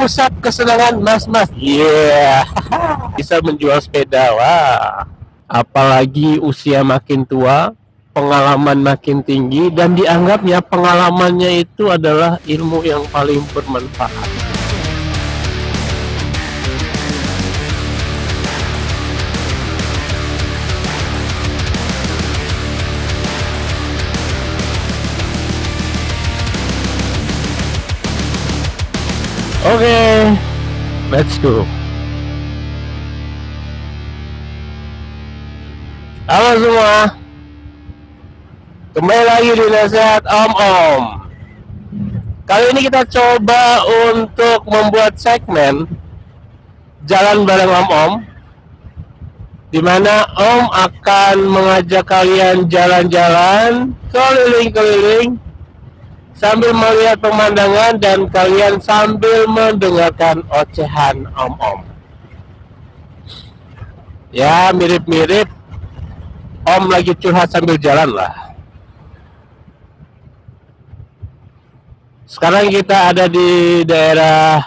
pusat kesenangan mas-mas. Iya, yeah. Bisa menjual sepeda. Wah, apalagi usia makin tua, pengalaman makin tinggi, dan dianggapnya pengalamannya itu adalah ilmu yang paling bermanfaat. Oke, let's go. Halo semua, kembali lagi di Nasihat Om. Kali ini kita coba untuk membuat segmen Jalan Bareng Om, di mana Om akan mengajak kalian jalan-jalan keliling-keliling sambil melihat pemandangan dan kalian sambil mendengarkan ocehan Om. Ya, mirip-mirip Om lagi curhat sambil jalan lah. Sekarang kita ada di daerah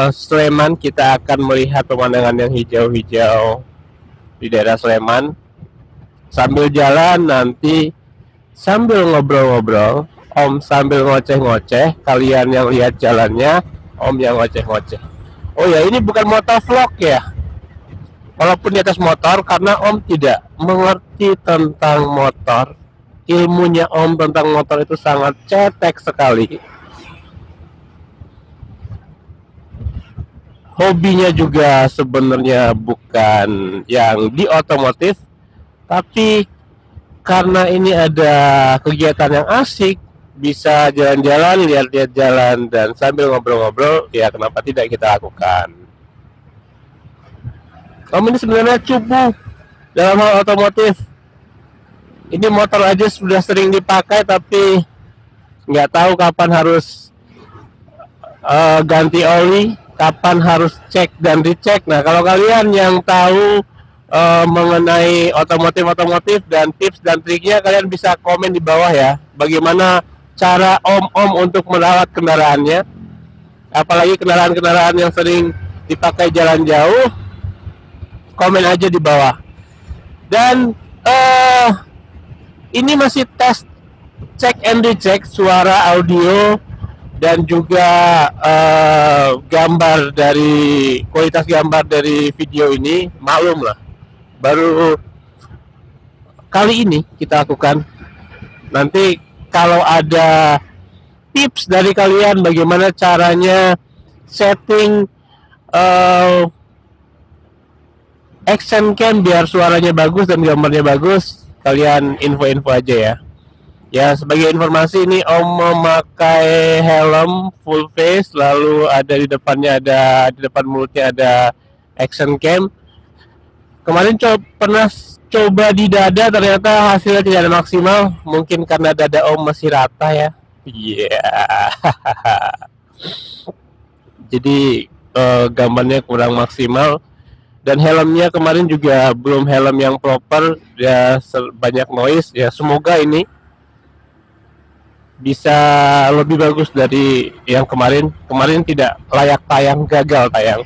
Sleman. Kita akan melihat pemandangan yang hijau-hijau di daerah Sleman. Sambil jalan nanti sambil ngobrol-ngobrol, Om sambil ngoceh-ngoceh, kalian yang lihat jalannya, Om yang ngoceh-ngoceh. Oh ya, ini bukan motovlog ya. Walaupun di atas motor, karena Om tidak mengerti tentang motor. Ilmunya Om tentang motor itu sangat cetek sekali. Hobinya juga sebenarnya bukan yang di otomotif, tapi karena ini ada kegiatan yang asik, bisa jalan-jalan, lihat-lihat jalan, dan sambil ngobrol-ngobrol, ya kenapa tidak kita lakukan. Om ini sebenarnya cupu dalam hal otomotif. Ini motor aja sudah sering dipakai, tapi nggak tahu kapan harus ganti oli, kapan harus cek dan dicek. Nah, kalau kalian yang tahu mengenai otomotif dan tips dan triknya, kalian bisa komen di bawah ya. Bagaimana cara Om untuk merawat kendaraannya, apalagi kendaraan-kendaraan yang sering dipakai jalan jauh, komen aja di bawah. Dan ini masih tes cek and recheck suara, audio, dan juga gambar dari kualitas gambar dari video ini. Maklum lah, baru kali ini kita lakukan. Nanti kalau ada tips dari kalian bagaimana caranya setting action cam biar suaranya bagus dan gambarnya bagus, kalian info-info aja ya. Ya, sebagai informasi, ini Om memakai helm full face, lalu ada di depannya, di depan mulutnya ada action cam. Kemarin pernah coba di dada, ternyata hasilnya tidak ada maksimal. Mungkin karena dada Om masih rata ya. Iya. Yeah. Jadi gambarnya kurang maksimal. Dan helmnya kemarin juga belum helm yang proper, ya banyak noise. Ya, semoga ini bisa lebih bagus dari yang kemarin. Kemarin tidak layak tayang, gagal tayang.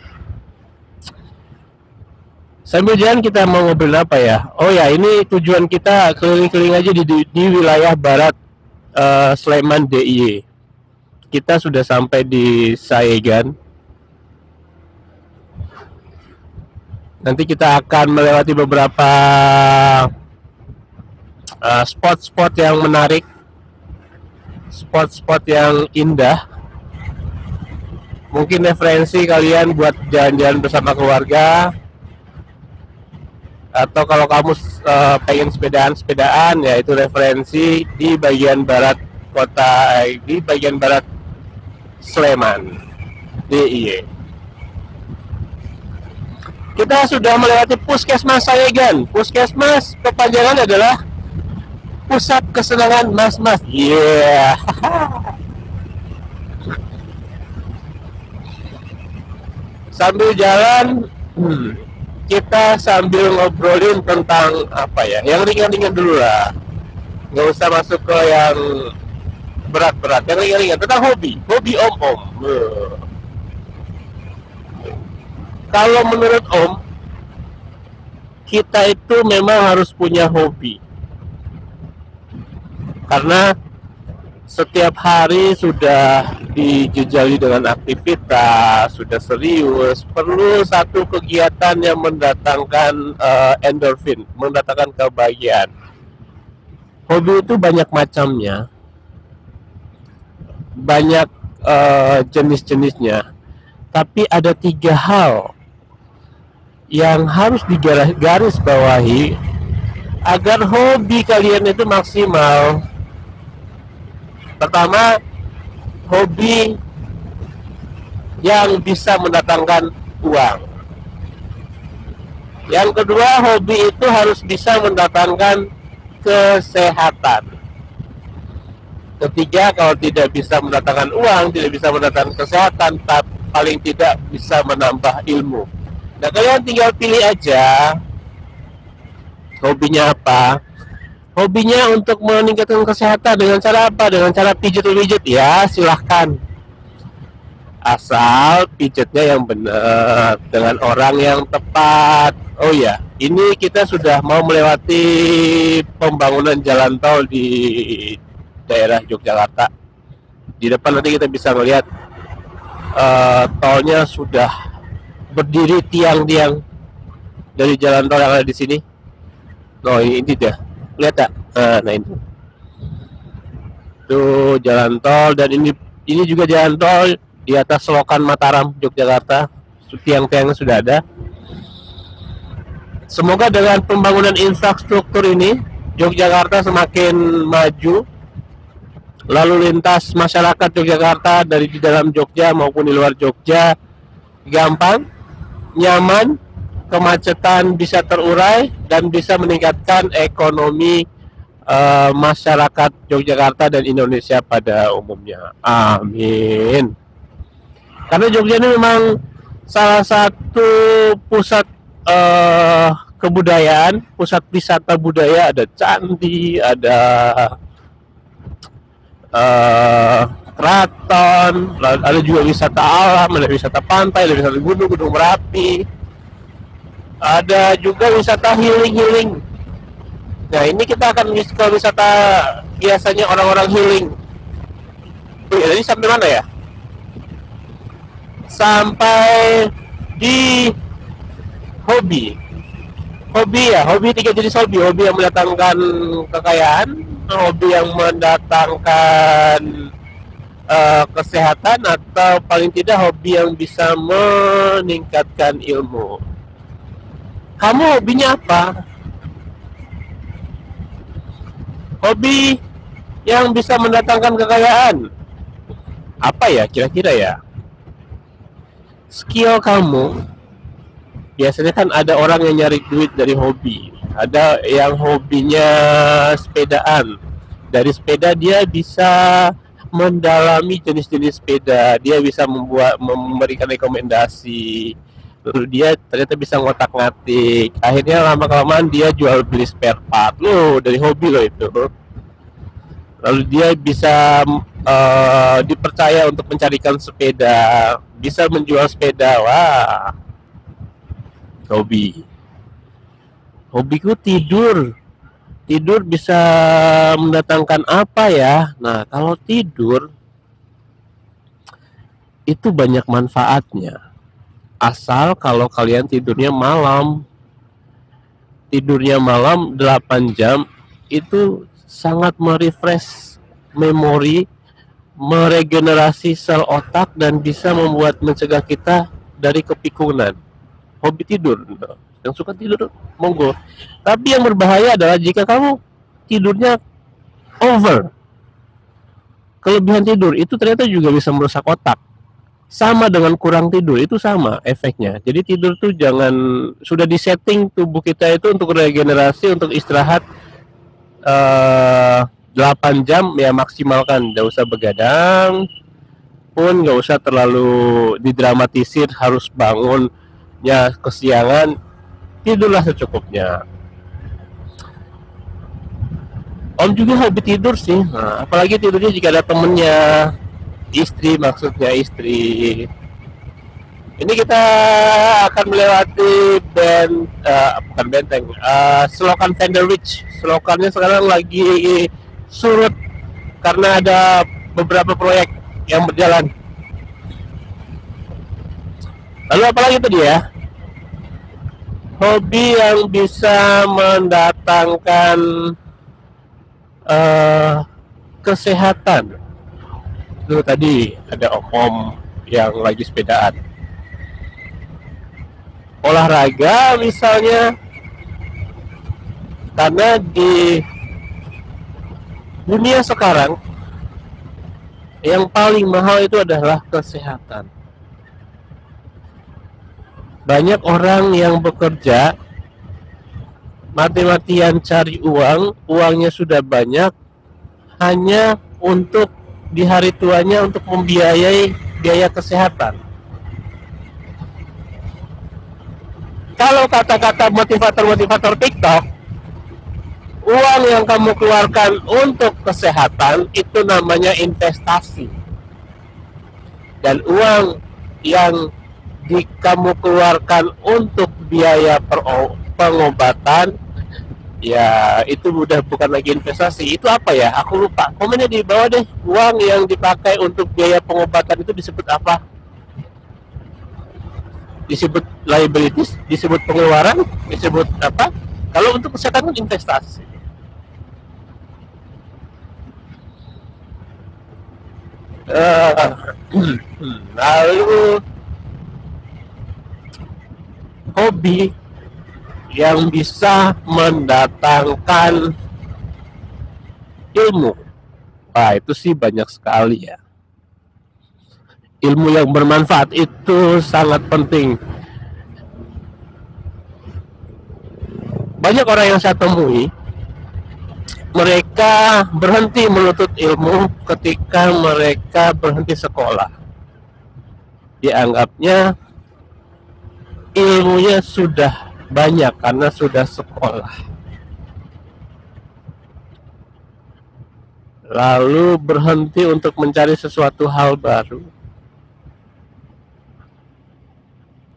Sambil jalan kita mau ngobrol apa ya? Oh ya, ini tujuan kita keliling-keliling aja di wilayah barat Sleman DIY. Kita sudah sampai di Sayegan. Nanti kita akan melewati beberapa spot-spot yang menarik, spot-spot yang indah. Mungkin referensi kalian buat jalan-jalan bersama keluarga, atau kalau kamu pengen sepedaan, ya itu referensi di bagian barat kota, di bagian barat Sleman DIY. Kita sudah melewati Puskesmas Sayegan. Puskesmas kepanjangan adalah Pusat Kesenangan Mas-mas. Iya. Yeah. Sambil jalan, kita sambil ngobrolin tentang apa ya? Yang ringan-ringan dulu lah. Nggak usah masuk ke yang berat-berat. Yang ringan-ringan tentang hobi Om. Kalau menurut Om, kita itu memang harus punya hobi. Karena setiap hari sudah dijejali dengan aktivitas, sudah serius, perlu satu kegiatan yang mendatangkan endorfin, mendatangkan kebahagiaan. Hobi itu banyak macamnya, banyak jenis-jenisnya, tapi ada 3 hal yang harus digaris bawahi agar hobi kalian itu maksimal. Pertama, hobi yang bisa mendatangkan uang. Yang kedua, hobi itu harus bisa mendatangkan kesehatan. Ketiga, kalau tidak bisa mendatangkan uang, tidak bisa mendatangkan kesehatan, tapi paling tidak bisa menambah ilmu. Nah, kalian tinggal pilih aja hobinya apa. Hobinya untuk meningkatkan kesehatan dengan cara apa? Dengan cara pijat-pijat, ya silahkan. Asal pijatnya yang benar, dengan orang yang tepat. Oh ya, ini kita sudah mau melewati pembangunan jalan tol di daerah Yogyakarta. Di depan nanti kita bisa melihat tolnya sudah berdiri tiang-tiang dari jalan tol yang ada di sini. Oh, ini dia. Lihat tak? Nah ini. Tuh jalan tol, dan ini juga jalan tol di atas selokan Mataram, Yogyakarta. Tiang-tiangnya sudah ada. Semoga dengan pembangunan infrastruktur ini Yogyakarta semakin maju. Lalu lintas masyarakat Yogyakarta dari di dalam Jogja maupun di luar Jogja gampang, nyaman, kemacetan bisa terurai, dan bisa meningkatkan ekonomi masyarakat Yogyakarta dan Indonesia pada umumnya. Amin. Karena Jogja ini memang salah satu pusat kebudayaan, pusat wisata budaya. Ada candi, ada keraton, ada juga wisata alam, ada wisata pantai, ada wisata gunung, Gunung Merapi, ada juga wisata healing. Nah, ini kita akan ke wisata biasanya orang-orang healing. Oh ya, tadi sampai mana ya? Sampai di hobi. Hobi 3 jenis hobi. Hobi yang mendatangkan kekayaan, hobi yang mendatangkan kesehatan, atau paling tidak hobi yang bisa meningkatkan ilmu. Kamu hobinya apa? Hobi yang bisa mendatangkan kekayaan apa ya kira-kira ya? Skill kamu. Biasanya kan ada orang yang nyari duit dari hobi. Ada yang hobinya sepedaan. Dari sepeda dia bisa mendalami jenis-jenis sepeda. Dia bisa memberikan rekomendasi. Lalu dia ternyata bisa ngotak-ngatik. Akhirnya lama-kelamaan dia jual beli spare part. Loh, dari hobi loh itu. Lalu dia bisa dipercaya untuk mencarikan sepeda. Bisa menjual sepeda. Wah, hobi. Hobiku tidur. Tidur bisa mendatangkan apa ya? Nah, kalau tidur itu banyak manfaatnya. Asal kalau kalian tidurnya malam. Tidurnya malam 8 jam itu sangat merefresh memori, meregenerasi sel otak, dan bisa mencegah kita dari kepikunan. Hobi tidur. Yang suka tidur, monggo. Tapi yang berbahaya adalah jika kamu tidurnya over. Kelebihan tidur itu ternyata juga bisa merusak otak. Sama dengan kurang tidur, itu sama efeknya. Jadi tidur tuh jangan, sudah disetting tubuh kita itu untuk regenerasi, untuk istirahat 8 jam ya maksimalkan. Gak usah begadang pun, gak usah terlalu didramatisir harus bangunnya kesiangan. Tidurlah secukupnya. Om juga hobi tidur sih. Nah, apalagi tidurnya jika ada temennya, istri maksudnya istri. Ini kita akan melewati bukan benteng, selokan Vanderwich. Selokannya sekarang lagi surut karena ada beberapa proyek yang berjalan. Lalu apalagi tadi ya? Hobi yang bisa mendatangkan kesehatan. Itu tadi ada om-om yang lagi sepedaan. Olahraga misalnya, karena di dunia sekarang yang paling mahal itu adalah kesehatan. Banyak orang yang bekerja mati-matian cari uang, uangnya sudah banyak, hanya untuk di hari tuanya untuk membiayai biaya kesehatan. Kalau kata-kata motivator-motivator TikTok, uang yang kamu keluarkan untuk kesehatan itu namanya investasi. Dan uang yang kamu keluarkan untuk biaya pengobatan, ya itu udah bukan lagi investasi. Itu apa ya? Aku lupa. Komennya di bawah deh. Uang yang dipakai untuk biaya pengobatan itu disebut apa? Disebut liabilities, disebut pengeluaran, disebut apa? Kalau untuk kesehatan kan investasi. Lalu hobi yang bisa mendatangkan ilmu, itu sih banyak sekali ya. Ilmu yang bermanfaat itu sangat penting. Banyak orang yang saya temui, mereka berhenti menuntut ilmu ketika mereka berhenti sekolah. Dianggapnya ilmunya sudah banyak karena sudah sekolah. Lalu berhenti untuk mencari sesuatu hal baru.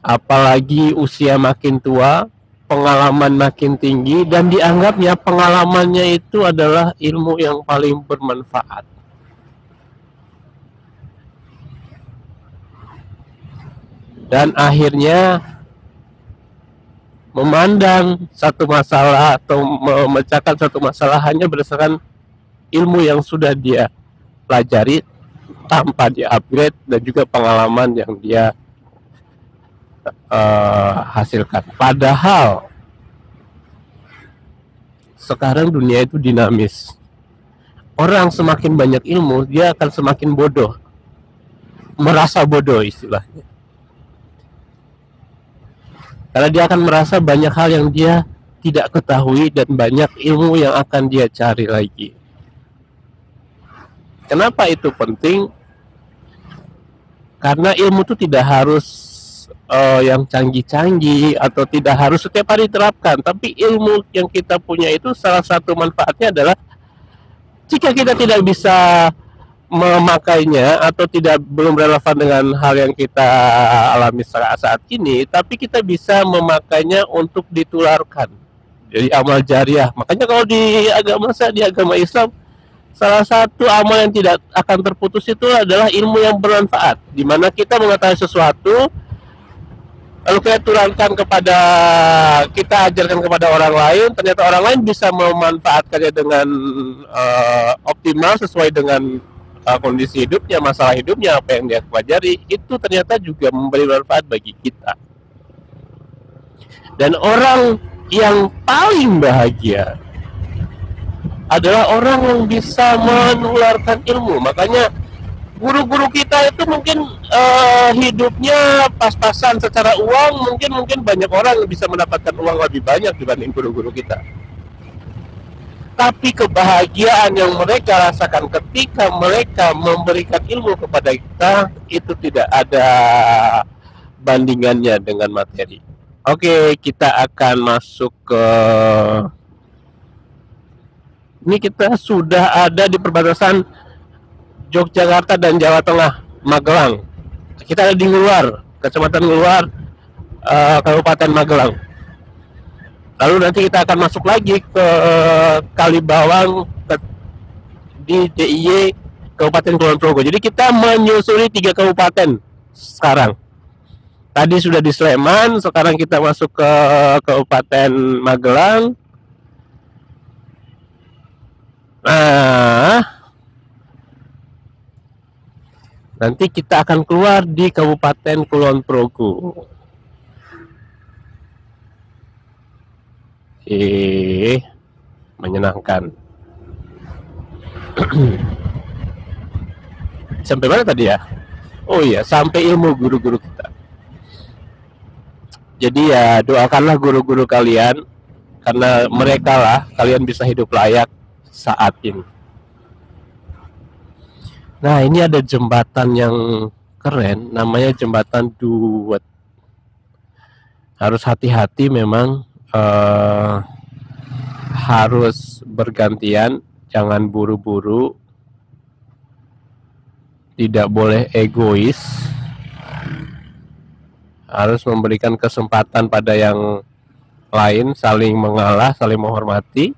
Apalagi usia makin tua, pengalaman makin tinggi, dan dianggapnya pengalamannya itu adalah ilmu yang paling bermanfaat. Dan akhirnya memandang satu masalah atau memecahkan satu masalah hanya berdasarkan ilmu yang sudah dia pelajari tanpa dia upgrade, dan juga pengalaman yang dia hasilkan. Padahal sekarang dunia itu dinamis. Orang semakin banyak ilmu, dia akan semakin bodoh, merasa bodoh istilahnya. Karena dia akan merasa banyak hal yang dia tidak ketahui dan banyak ilmu yang akan dia cari lagi. Kenapa itu penting? Karena ilmu itu tidak harus yang canggih-canggih atau tidak harus setiap hari diterapkan, tapi ilmu yang kita punya itu salah satu manfaatnya adalah jika kita tidak bisa memakainya atau belum relevan dengan hal yang kita alami saat ini, tapi kita bisa memakainya untuk ditularkan. Jadi amal jariah. Makanya kalau di agama Islam, salah satu amal yang tidak akan terputus itu adalah ilmu yang bermanfaat, di mana kita mengetahui sesuatu lalu kita ajarkan kepada orang lain, ternyata orang lain bisa memanfaatkannya dengan optimal sesuai dengan kondisi hidupnya, masalah hidupnya, apa yang dia pelajari, itu ternyata juga memberi manfaat bagi kita. Dan orang yang paling bahagia adalah orang yang bisa menularkan ilmu. Makanya guru-guru kita itu mungkin hidupnya pas-pasan secara uang, mungkin banyak orang yang bisa mendapatkan uang lebih banyak dibanding guru-guru kita. Tapi kebahagiaan yang mereka rasakan ketika mereka memberikan ilmu kepada kita, itu tidak ada bandingannya dengan materi. Oke, kita akan masuk ke... Ini kita sudah ada di perbatasan Yogyakarta dan Jawa Tengah, Magelang. Kita ada di luar. Kecamatan Luar, Kabupaten Magelang. Lalu nanti kita akan masuk lagi ke Kalibawang di DIY Kabupaten Kulon Progo. Jadi kita menyusuri 3 kabupaten sekarang. Tadi sudah di Sleman, sekarang kita masuk ke Kabupaten Magelang. Nah, nanti kita akan keluar di Kabupaten Kulon Progo. Menyenangkan. Sampai mana tadi ya? Oh iya, sampai ilmu guru-guru kita. Jadi ya doakanlah guru-guru kalian, karena mereka lah kalian bisa hidup layak saat ini. Nah, ini ada jembatan yang keren, namanya jembatan Duet. Harus hati-hati memang, harus bergantian, jangan buru-buru, tidak boleh egois, harus memberikan kesempatan pada yang lain, saling mengalah, saling menghormati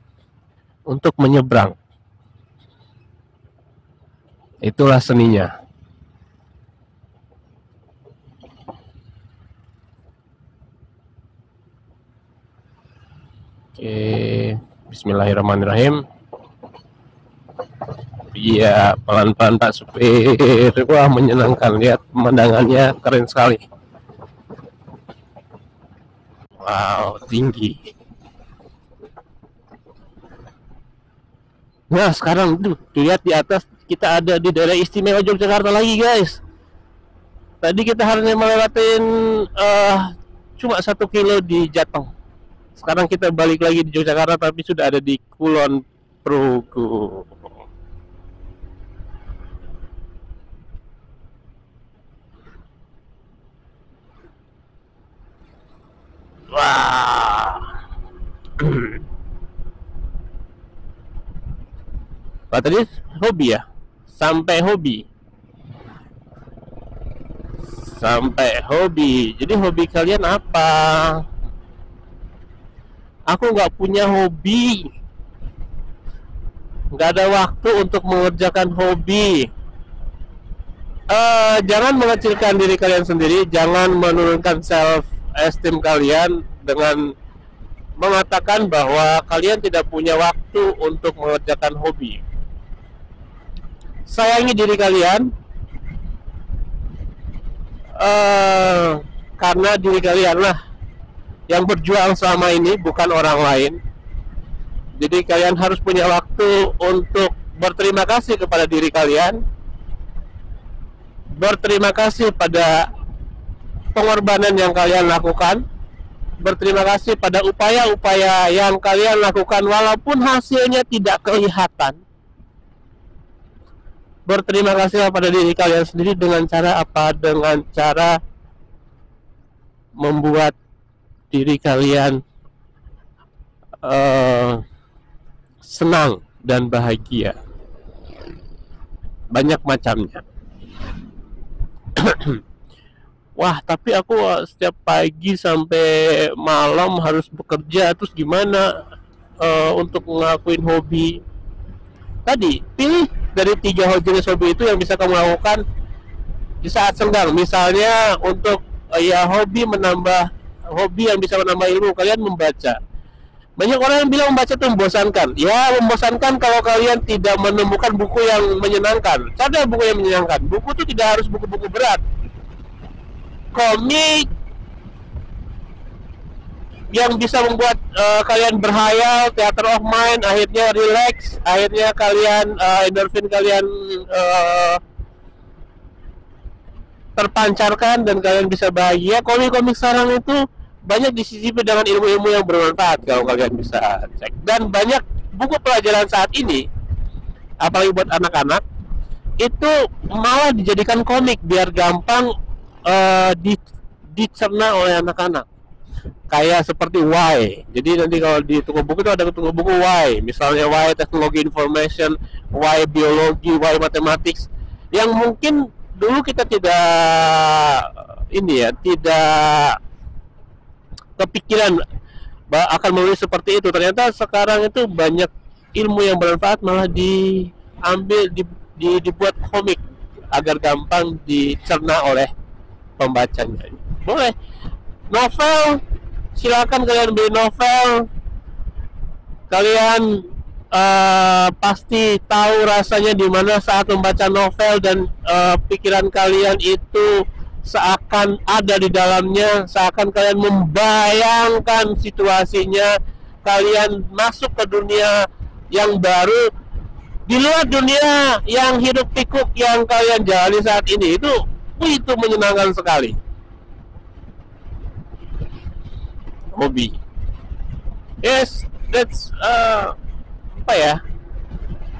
untuk menyeberang. Itulah seninya. Oke, bismillahirrahmanirrahim. Iya, pelan-pelan Pak Supir. Wah, menyenangkan, lihat pemandangannya keren sekali. Wow, tinggi. Nah, sekarang tuh lihat di atas, kita ada di daerah istimewa Yogyakarta lagi, guys. Tadi kita hanya melewatin cuma 1 kilo di Jateng. Sekarang kita balik lagi di Yogyakarta, tapi sudah ada di Kulon Progo. Wah. Pak tadi hobi ya? Sampai hobi. Sampai hobi. Jadi hobi kalian apa? Aku nggak punya hobi, nggak ada waktu untuk mengerjakan hobi. Jangan mengecilkan diri kalian sendiri, jangan menurunkan self esteem kalian dengan mengatakan bahwa kalian tidak punya waktu untuk mengerjakan hobi. Sayangi diri kalian, karena diri kalianlah yang berjuang selama ini, bukan orang lain. Jadi kalian harus punya waktu untuk berterima kasih kepada diri kalian, berterima kasih pada pengorbanan yang kalian lakukan, berterima kasih pada upaya-upaya yang kalian lakukan walaupun hasilnya tidak kelihatan. Berterima kasih kepada diri kalian sendiri dengan cara apa? Dengan cara membuat diri kalian senang dan bahagia. Banyak macamnya. Wah, tapi aku setiap pagi sampai malam harus bekerja, terus gimana untuk ngelakuin hobi? Tadi pilih dari 3 jenis hobi itu yang bisa kamu lakukan di saat senggang. Misalnya untuk hobi yang bisa menambah ilmu, kalian membaca. Banyak orang yang bilang membaca itu membosankan. Ya, membosankan kalau kalian tidak menemukan buku yang menyenangkan. Ada buku yang menyenangkan. Buku itu tidak harus buku-buku berat. Komik yang bisa membuat kalian berhayal, theater of mind, akhirnya relax, akhirnya kalian endorfin kalian terpancarkan dan kalian bisa bahagia. Komik-komik sekarang itu banyak disisipi dengan ilmu-ilmu yang bermanfaat kalau kalian bisa cek. Dan banyak buku pelajaran saat ini, apalagi buat anak-anak, itu malah dijadikan komik biar gampang dicerna oleh anak-anak. Kayak seperti Why. Jadi nanti kalau di toko buku itu ada toko buku Why. Misalnya Why Teknologi Information, Why Biologi, Why Mathematics, yang mungkin dulu kita tidak ini ya, tidak kepikiran akan menulis seperti itu. Ternyata sekarang itu banyak ilmu yang bermanfaat malah diambil, dibuat komik agar gampang dicerna oleh pembacanya. Boleh novel, silakan kalian beli novel. Kalian pasti tahu rasanya di mana saat membaca novel dan pikiran kalian itu seakan ada di dalamnya, seakan kalian membayangkan situasinya, kalian masuk ke dunia yang baru di luar dunia yang hidup pikuk yang kalian jalani saat ini. Itu menyenangkan sekali. Hobi, yes, that's apa ya,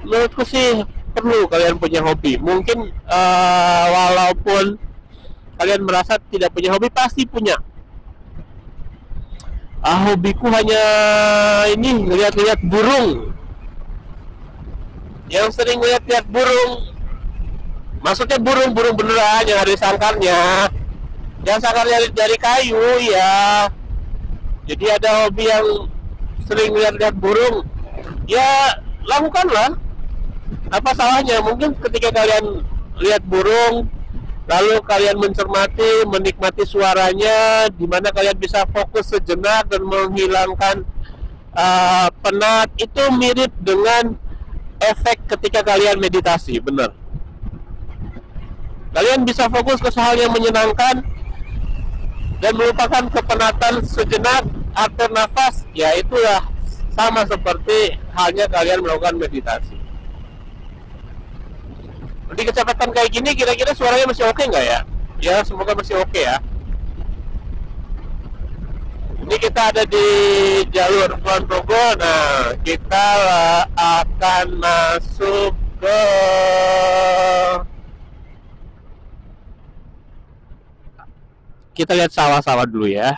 menurutku sih perlu kalian punya hobi. Mungkin walaupun kalian merasa tidak punya hobi, pasti punya. Hobiku hanya ini, ngeliat-liat burung. Yang sering ngeliat-liat burung, maksudnya burung beneran yang ada di sangkarnya, yang sangkarnya dari kayu ya. Jadi ada hobi yang sering lihat-lihat burung, ya lakukanlah. Apa salahnya? Mungkin ketika kalian lihat burung, lalu kalian mencermati, menikmati suaranya, di mana kalian bisa fokus sejenak dan menghilangkan penat. Itu mirip dengan efek ketika kalian meditasi, benar. Kalian bisa fokus ke hal yang menyenangkan dan melupakan kepenatan sejenak, atur nafas. Ya itulah sama seperti halnya kalian melakukan meditasi. Di kecepatan kayak gini, kira-kira suaranya masih oke nggak ya? Ya semoga masih oke ya. Ini kita ada di jalur Kulon Progo. Nah, kita akan masuk ke kita lihat sawah-sawah dulu ya.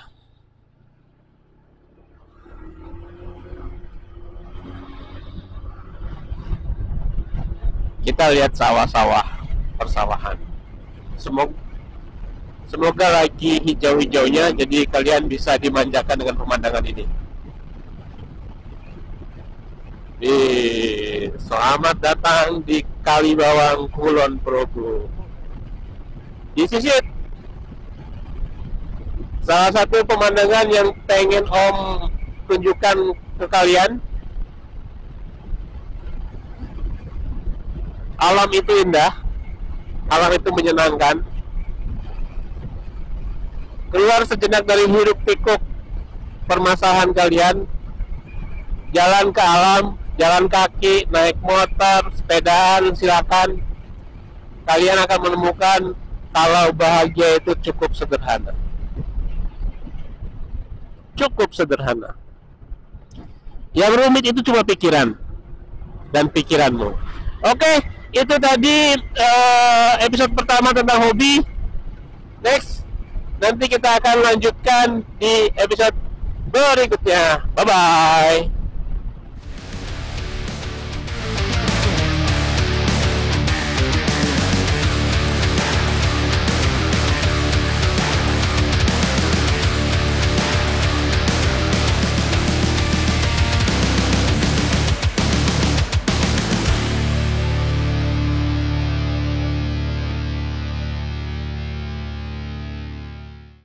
Kita lihat sawah-sawah, persawahan. Semoga lagi hijau-hijaunya, jadi kalian bisa dimanjakan dengan pemandangan ini. Selamat datang di Kalibawang Kulon Progo. This is it. Salah satu pemandangan yang pengen Om tunjukkan ke kalian. Alam itu indah, alam itu menyenangkan. Keluar sejenak dari hiruk pikuk permasalahan kalian, jalan ke alam, jalan kaki, naik motor, sepedaan, silakan. Kalian akan menemukan kalau bahagia itu cukup sederhana. Cukup sederhana. Yang rumit itu cuma pikiran dan pikiranmu. Oke, itu tadi episode pertama tentang hobi. Next, nanti kita akan lanjutkan di episode berikutnya. Bye-bye.